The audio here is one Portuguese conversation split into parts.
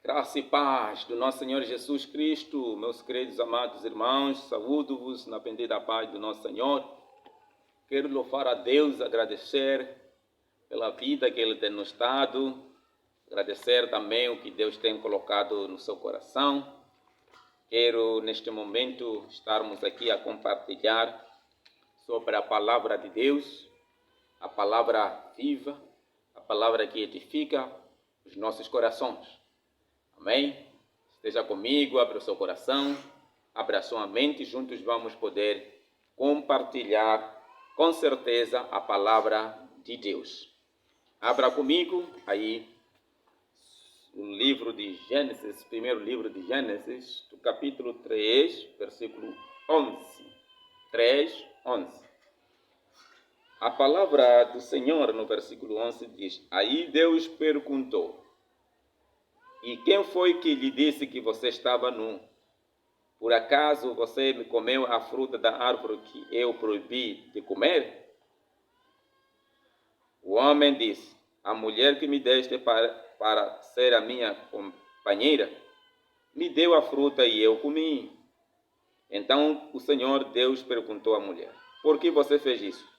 Graça e paz do nosso Senhor Jesus Cristo, meus queridos amados irmãos, saúdo-vos na bendita paz do nosso Senhor. Quero louvar a Deus, agradecer pela vida que Ele tem nos dado, agradecer também o que Deus tem colocado no seu coração. Quero neste momento estarmos aqui a compartilhar sobre a palavra de Deus, a palavra viva, a palavra que edifica os nossos corações. Amém? Esteja comigo, abra o seu coração, abra a sua mente, juntos vamos poder compartilhar com certeza a palavra de Deus. Abra comigo aí o livro de Gênesis, primeiro livro de Gênesis, do capítulo 3, versículo 11. 3, 11. A palavra do Senhor no versículo 11 diz: Aí Deus perguntou: E quem foi que lhe disse que você estava nu? Por acaso você comeu a fruta da árvore que eu proibi de comer? O homem disse: A mulher que me deste para ser a minha companheira me deu a fruta e eu comi. Então o Senhor Deus perguntou à mulher: Por que você fez isso?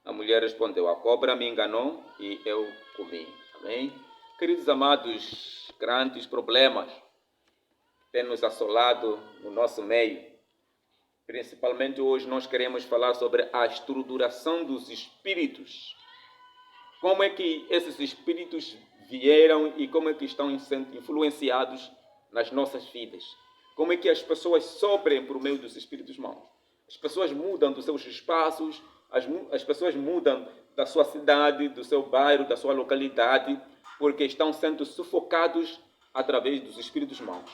A mulher respondeu: A cobra me enganou e eu comi. Amém? Queridos amados, grandes problemas têm nos assolado no nosso meio. Principalmente hoje nós queremos falar sobre a estruturação dos espíritos. Como é que esses espíritos vieram e como é que estão sendo influenciados nas nossas vidas. Como é que as pessoas sofrem por meio dos espíritos maus. As pessoas mudam dos seus espaços, as pessoas mudam da sua cidade, do seu bairro, da sua localidade, porque estão sendo sufocados através dos espíritos maus.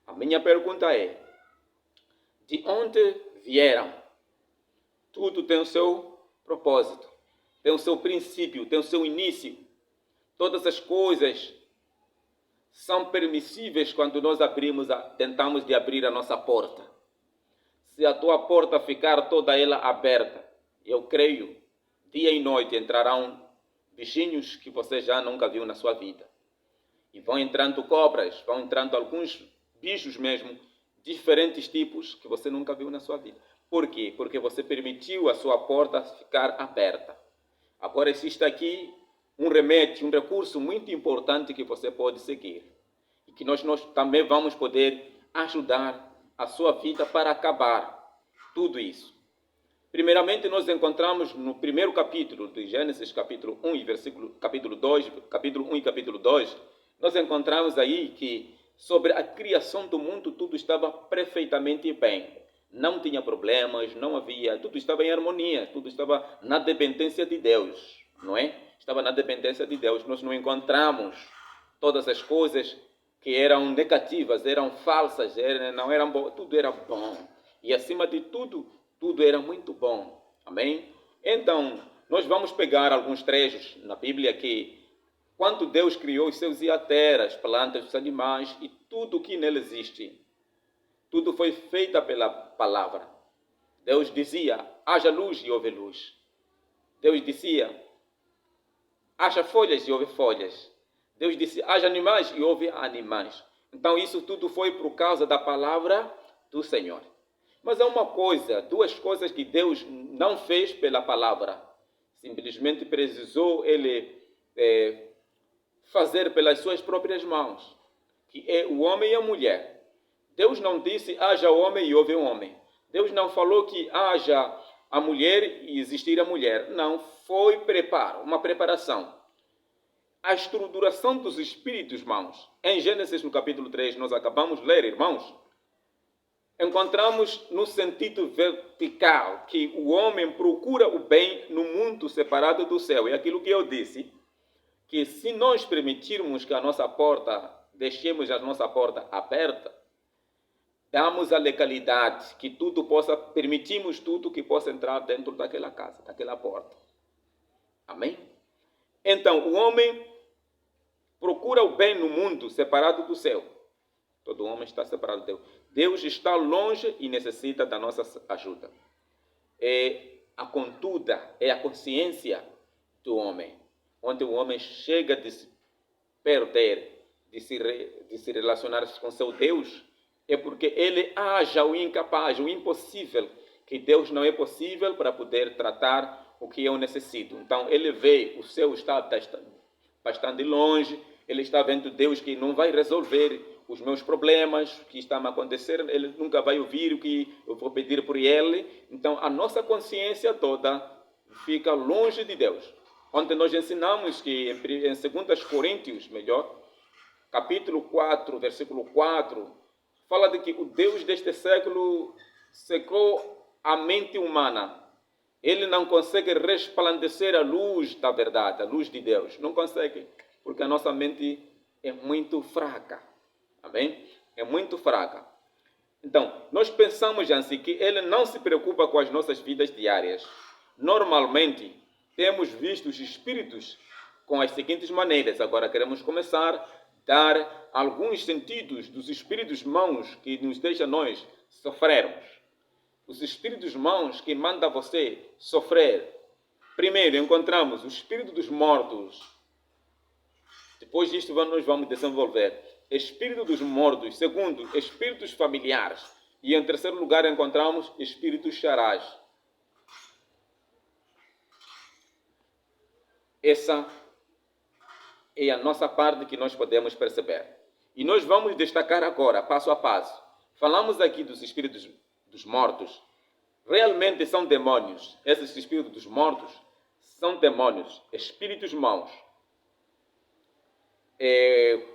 A minha pergunta é: de onde vieram? Tudo tem o seu propósito, tem o seu princípio, tem o seu início. Todas as coisas são permissíveis quando nós tentamos de abrir a nossa porta. Se a tua porta ficar toda ela aberta, eu creio, dia e noite entrarão bichinhos que você já nunca viu na sua vida. E vão entrando cobras, vão entrando alguns bichos mesmo, diferentes tipos que você nunca viu na sua vida. Por quê? Porque você permitiu a sua porta ficar aberta. Agora existe aqui um remédio, um recurso muito importante que você pode seguir. E que nós também vamos poder ajudar a sua vida para acabar tudo isso. Primeiramente, nós encontramos no primeiro capítulo de Gênesis, capítulo 1 e capítulo 1 e capítulo 2, nós encontramos aí que sobre a criação do mundo tudo estava perfeitamente bem. Não tinha problemas, não havia, tudo estava em harmonia, tudo estava na dependência de Deus, não é? Estava na dependência de Deus. Nós não encontramos todas as coisas que eram negativas, eram falsas, não eram boas, tudo era bom. E acima de tudo, tudo era muito bom. Amém? Então, nós vamos pegar alguns trechos na Bíblia que, quando Deus criou os céus e a terra, as plantas, os animais e tudo o que nele existe, tudo foi feito pela palavra. Deus dizia: haja luz e houve luz. Deus dizia: haja folhas e houve folhas. Deus disse: haja animais e houve animais. Então isso tudo foi por causa da palavra do Senhor. Mas há uma coisa, duas coisas que Deus não fez pela palavra. Simplesmente precisou Ele fazer pelas suas próprias mãos. Que é o homem e a mulher. Deus não disse: haja homem e houve um homem. Deus não falou que haja a mulher e existir a mulher. Não, foi preparo, uma preparação. A estruturação dos espíritos, irmãos. Em Gênesis, no capítulo 3, nós acabamos de ler, irmãos. Encontramos no sentido vertical que o homem procura o bem no mundo separado do céu. É aquilo que eu disse, que se nós permitirmos que a nossa porta, deixemos a nossa porta aberta, damos a legalidade que tudo possa, permitimos tudo que possa entrar dentro daquela casa, daquela porta. Amém? Então, o homem procura o bem no mundo separado do céu. Todo homem está separado de Deus. Deus está longe e necessita da nossa ajuda. É a conduta, é a consciência do homem, onde o homem chega a se perder, de se relacionar com seu Deus, é porque ele haja o incapaz, o impossível, que Deus não é possível para poder tratar o que eu necessito. Então, ele vê o seu estado bastante longe, ele está vendo Deus que não vai resolver os meus problemas, o que está a acontecer, ele nunca vai ouvir o que eu vou pedir por ele. Então, a nossa consciência toda fica longe de Deus. Ontem nós ensinamos que em 2 Coríntios, capítulo 4, versículo 4, fala de que o Deus deste século secou a mente humana. Ele não consegue resplandecer a luz da verdade, a luz de Deus. Não consegue, porque a nossa mente é muito fraca. Amém? É muito fraca. Então, nós pensamos assim que ele não se preocupa com as nossas vidas diárias. Normalmente, temos visto os espíritos com as seguintes maneiras. Agora queremos começar a dar alguns sentidos dos espíritos maus que nos deixam nós sofrermos. Os espíritos maus que mandam você sofrer. Primeiro, encontramos o espírito dos mortos. Depois disto, nós vamos desenvolver espírito dos mortos. Segundo, espíritos familiares. E em terceiro lugar, encontramos espíritos charás. Essa é a nossa parte que nós podemos perceber. E nós vamos destacar agora, passo a passo. Falamos aqui dos espíritos dos mortos. Realmente são demônios. Esses espíritos dos mortos são demônios, espíritos maus.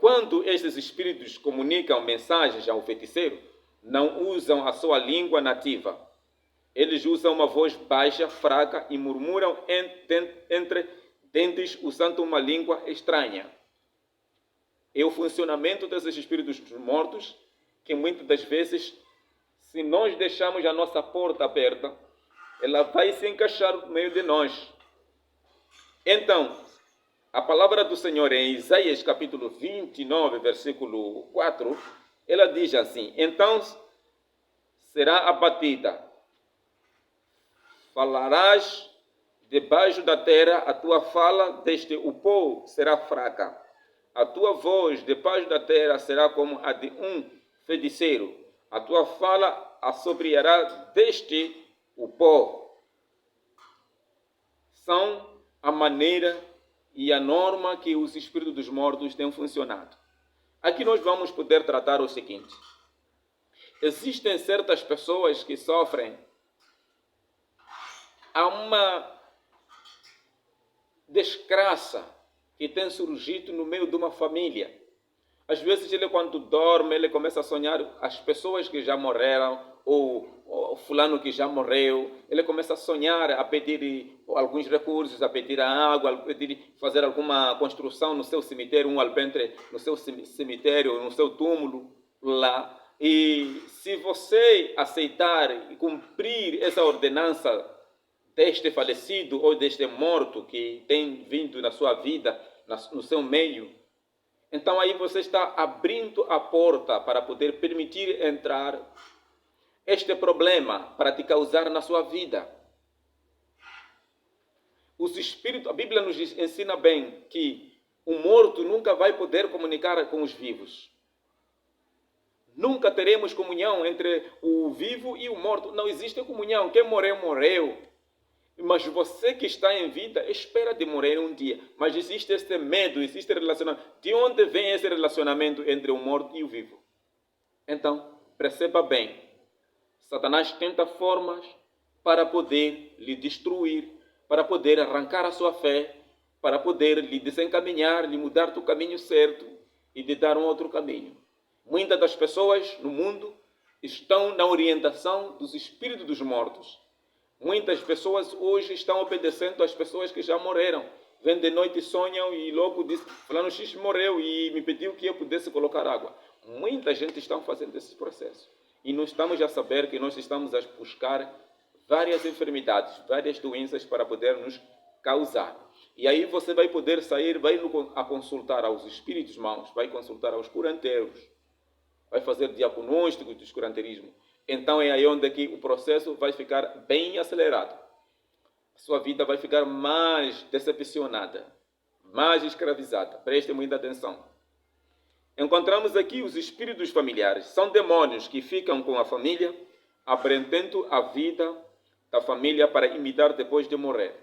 Quando esses espíritos comunicam mensagens ao feiticeiro, não usam a sua língua nativa. Eles usam uma voz baixa, fraca e murmuram entre dentes usando uma língua estranha. É o funcionamento desses espíritos mortos que muitas das vezes, se nós deixarmos a nossa porta aberta, ela vai se encaixar no meio de nós. Então, a palavra do Senhor em Isaías capítulo 29, versículo 4, ela diz assim: então será abatida, falarás debaixo da terra, a tua fala desde o pó será fraca. A tua voz debaixo da terra será como a de um feiticeiro. A tua fala assobriará desde o pó. São a maneira e a norma que os espíritos dos mortos têm funcionado. Aqui nós vamos poder tratar o seguinte. Existem certas pessoas que sofrem. Há uma desgraça que tem surgido no meio de uma família. Às vezes ele, quando dorme, ele começa a sonhar as pessoas que já morreram, ou o fulano que já morreu. Ele começa a sonhar, a pedir alguns recursos, a pedir a água, a pedir fazer alguma construção no seu cemitério, um alpendre no seu cemitério, no seu túmulo lá. E se você aceitar e cumprir essa ordenança deste falecido ou deste morto que tem vindo na sua vida, no seu meio, então aí você está abrindo a porta para poder permitir entrar este problema para te causar na sua vida. Os espíritos, a Bíblia nos ensina bem que o morto nunca vai poder comunicar com os vivos. Nunca teremos comunhão entre o vivo e o morto. Não existe comunhão. Quem morreu, morreu. Mas você que está em vida espera de morrer um dia. Mas existe este medo, existe relacionamento. De onde vem esse relacionamento entre o morto e o vivo? Então, perceba bem. Satanás tenta formas para poder lhe destruir, para poder arrancar a sua fé, para poder lhe desencaminhar, lhe mudar do caminho certo e lhe dar um outro caminho. Muitas das pessoas no mundo estão na orientação dos espíritos dos mortos. Muitas pessoas hoje estão obedecendo às pessoas que já morreram. Vêm de noite e sonham e logo dizem, fulano X morreu e me pediu que eu pudesse colocar água. Muita gente está fazendo esse processo. E nós estamos a saber que nós estamos a buscar várias enfermidades, várias doenças para poder nos causar. E aí você vai poder sair, vai a consultar aos espíritos maus, vai consultar aos curandeiros, vai fazer diagnóstico do curanderismo. Então é aí onde que o processo vai ficar bem acelerado. A sua vida vai ficar mais decepcionada, mais escravizada. Preste muita atenção. encontramos aqui os espíritos familiares. São demônios que ficam com a família, aprendendo a vida da família para imitar depois de morrer.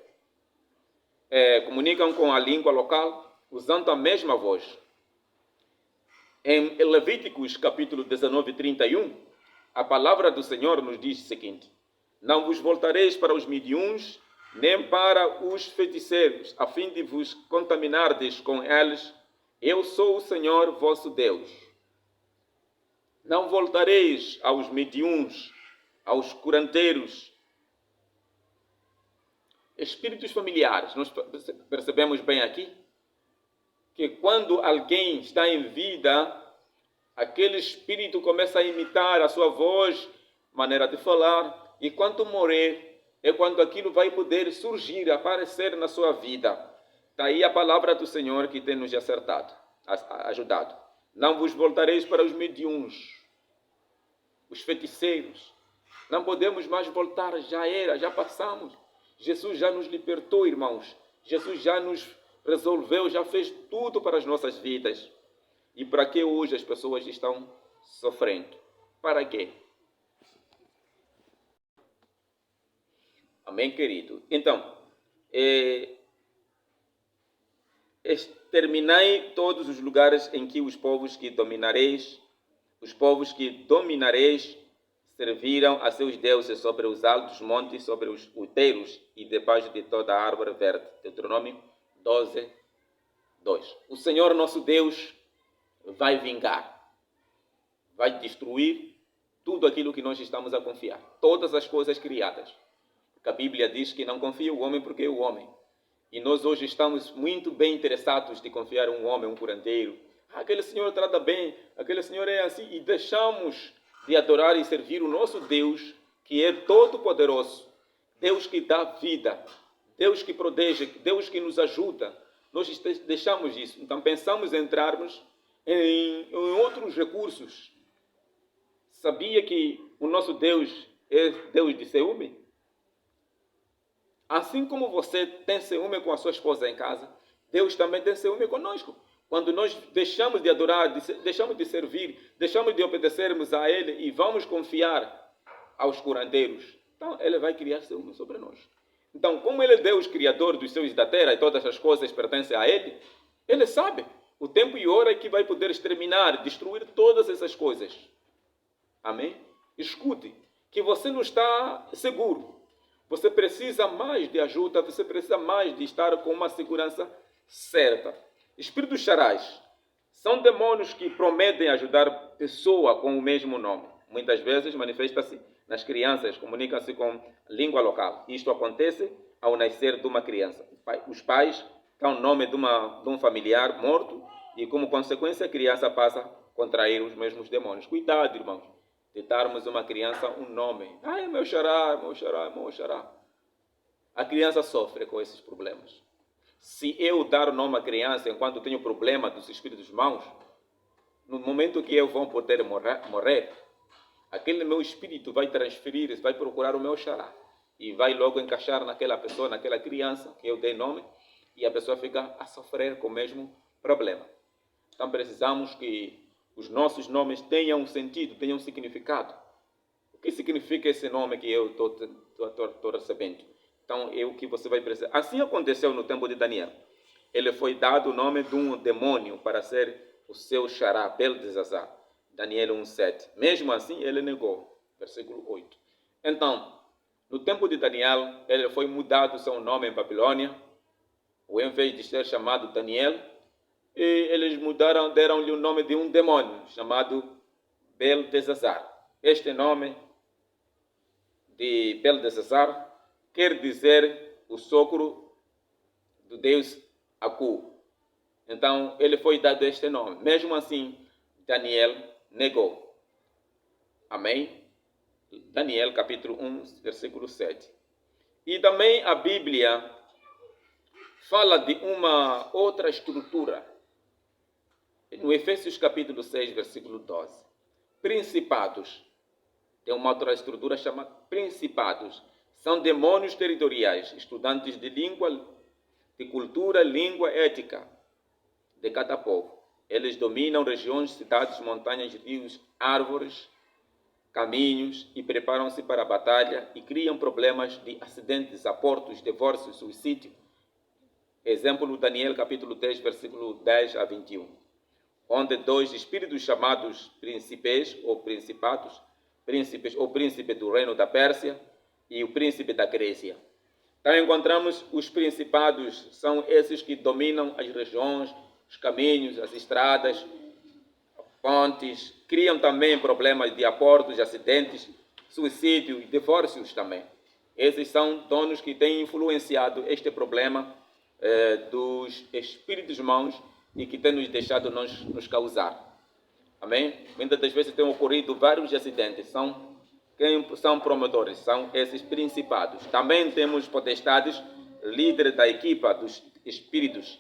Comunicam com a língua local, usando a mesma voz. Em Levíticos capítulo 19, 31, a palavra do Senhor nos diz o seguinte: não vos voltareis para os midiuns, nem para os feiticeiros, a fim de vos contaminardes com eles. Eu sou o Senhor vosso Deus. Não voltareis aos midiuns, aos curandeiros, espíritos familiares. Nós percebemos bem aqui que quando alguém está em vida, aquele espírito começa a imitar a sua voz, maneira de falar, e quando morrer, é quando aquilo vai poder surgir, aparecer na sua vida. Daí a palavra do Senhor que tem nos ajudado. Não vos voltareis para os mediuns, os feiticeiros. Não podemos mais voltar, já era, já passamos. Jesus já nos libertou, irmãos. Jesus já nos resolveu, já fez tudo para as nossas vidas. E para que hoje as pessoas estão sofrendo? Para quê? Amém, querido? Então, exterminai todos os lugares em que os povos que dominareis serviram a seus deuses sobre os altos montes, sobre os outeiros e debaixo de toda a árvore verde. Deuteronômio 12, 2. O Senhor nosso Deus vai vingar, vai destruir tudo aquilo que nós estamos a confiar, todas as coisas criadas. Porque a Bíblia diz que não confia o homem porque é o homem. E nós hoje estamos muito bem interessados de confiar em um homem, um curandeiro. Aquele senhor trata bem, aquele senhor é assim, e deixamos de adorar e servir o nosso Deus, que é todo-poderoso, Deus que dá vida, Deus que protege, Deus que nos ajuda. Nós deixamos isso. Então pensamos em entrarmos em outros recursos. Sabia que o nosso Deus é Deus de ciúme? Assim como você tem ciúme com a sua esposa em casa, Deus também tem ciúme conosco. Quando nós deixamos de adorar, deixamos de servir, deixamos de obedecermos a Ele e vamos confiar aos curandeiros, então Ele vai criar ciúme sobre nós. Então, como Ele é Deus, Criador dos céus e da terra, e todas as coisas pertencem a Ele, Ele sabe o tempo e hora que vai poder exterminar, destruir todas essas coisas. Amém? Escute, que você não está seguro. Você precisa mais de ajuda, você precisa mais de estar com uma segurança certa. Espíritos charais são demônios que prometem ajudar pessoa com o mesmo nome. Muitas vezes manifesta-se nas crianças, comunicam-se com língua local. Isto acontece ao nascer de uma criança. Os pais dão o nome de um familiar morto e, como consequência, a criança passa a contrair os mesmos demônios. Cuidado, irmãos, de darmos a uma criança um nome. Ai, meu xará, meu xará, meu xará. A criança sofre com esses problemas. Se eu dar o nome à criança enquanto tenho problema dos espíritos maus, no momento que eu vou poder morrer, aquele meu espírito vai transferir, vai procurar o meu xará e vai logo encaixar naquela pessoa, naquela criança que eu dei nome, e a pessoa fica a sofrer com o mesmo problema. Então precisamos que os nossos nomes tenham um sentido, tenham um significado. O que significa esse nome que eu estou recebendo? Então é o que você vai precisar. Assim aconteceu no tempo de Daniel. Ele foi dado o nome de um demônio para ser o seu xará, Beltesazar. Daniel 1:7. Mesmo assim, ele negou. Versículo 8. Então, no tempo de Daniel, ele foi mudado seu nome em Babilônia. Ou em vez de ser chamado Daniel, e eles deram-lhe o nome de um demônio chamado Beltesazar. Este nome de Beltesazar quer dizer o sogro do deus Aku. Então, ele foi dado este nome. Mesmo assim, Daniel negou. Amém? Daniel, capítulo 1, versículo 7. E também a Bíblia fala de uma outra estrutura. No Efésios, capítulo 6, versículo 12. Principados. Tem uma outra estrutura chamada principados. São demônios territoriais, estudantes de língua, de cultura, língua, ética de cada povo. Eles dominam regiões, cidades, montanhas, rios, árvores, caminhos e preparam-se para a batalha e criam problemas de acidentes, abortos, divórcios, suicídio. Exemplo, Daniel capítulo 10, versículo 10 a 21. Onde dois espíritos chamados príncipes ou principados, o príncipe do reino da Pérsia e o príncipe da Grécia. Então encontramos os principados, são esses que dominam as regiões, os caminhos, as estradas, pontes, criam também problemas de abortos, acidentes, suicídio e divórcios também. Esses são donos que têm influenciado este problema dos espíritos maus e que têm nos deixado nos causar. Amém? Muitas das vezes têm ocorrido vários acidentes. Quem são promotores? São esses principados. Também temos potestades, líderes da equipa dos espíritos.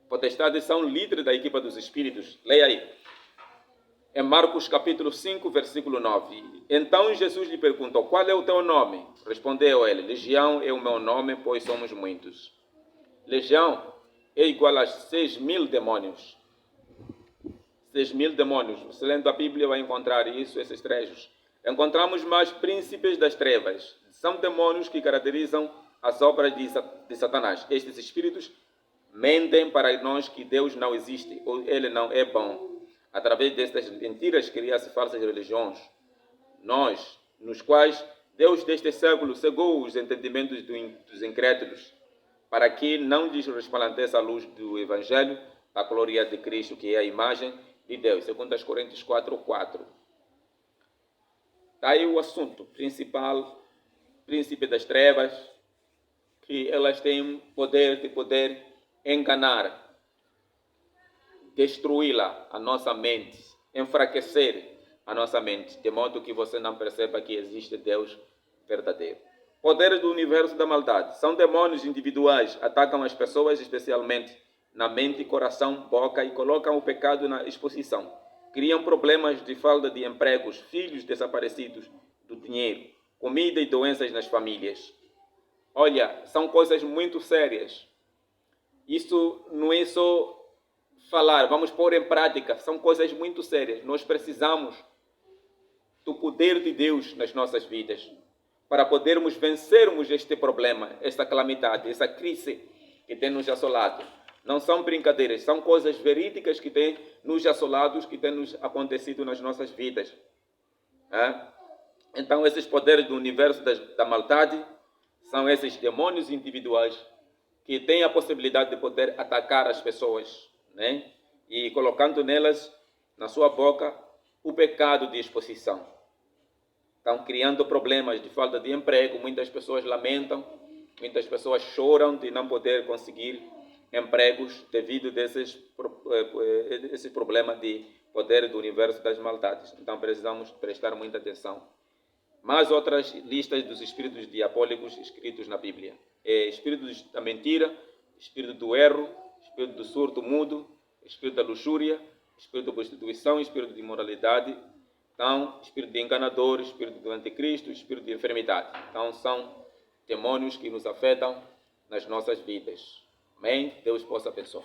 Potestades são líderes da equipa dos espíritos. Leia aí. Em Marcos capítulo 5, versículo 9. Então Jesus lhe perguntou, qual é o teu nome? Respondeu ele, Legião é o meu nome, pois somos muitos. Legião é igual a 6.000 demônios. 6.000 demônios. Você lendo a Bíblia vai encontrar isso, esses trechos. Encontramos mais príncipes das trevas. São demônios que caracterizam as obras de Satanás. Estes espíritos mentem para nós que Deus não existe, ou Ele não é bom. Através destas mentiras cria-se falsas religiões, nos quais Deus deste século cegou os entendimentos dos incrédulos, para que não lhes resplandeça a luz do Evangelho, a glória de Cristo, que é a imagem de Deus. 2 Coríntios 4:4. Está aí o assunto principal, príncipe das trevas, que elas têm poder de poder enganar, destruí-la, a nossa mente, enfraquecer a nossa mente, de modo que você não perceba que existe Deus verdadeiro. Poderes do universo da maldade. São demônios individuais, atacam as pessoas, especialmente na mente, coração, boca, e colocam o pecado na exposição. Criam problemas de falta de empregos, filhos desaparecidos, do dinheiro, comida e doenças nas famílias. Olha, são coisas muito sérias. Isso não é só falar, vamos pôr em prática, são coisas muito sérias. Nós precisamos do poder de Deus nas nossas vidas para podermos vencermos este problema, esta calamidade, essa crise que tem nos assolado. Não são brincadeiras, são coisas verídicas que têm nos assolados, que têm nos acontecido nas nossas vidas. Então, esses poderes do universo da maldade são esses demônios individuais que têm a possibilidade de poder atacar as pessoas, né? E colocando nelas, na sua boca, o pecado de exposição. Estão criando problemas de falta de emprego, muitas pessoas lamentam, muitas pessoas choram de não poder conseguir empregos devido a esse problema de poder do universo das maldades. Então precisamos prestar muita atenção. Mais outras listas dos espíritos diabólicos escritos na Bíblia. Espírito da mentira, espírito do erro, espírito do surdo mudo, espírito da luxúria, espírito da prostituição, espírito de imoralidade, então, espírito de enganador, espírito do anticristo, espírito de enfermidade. Então, são demônios que nos afetam nas nossas vidas. Amém? Deus possa abençoar.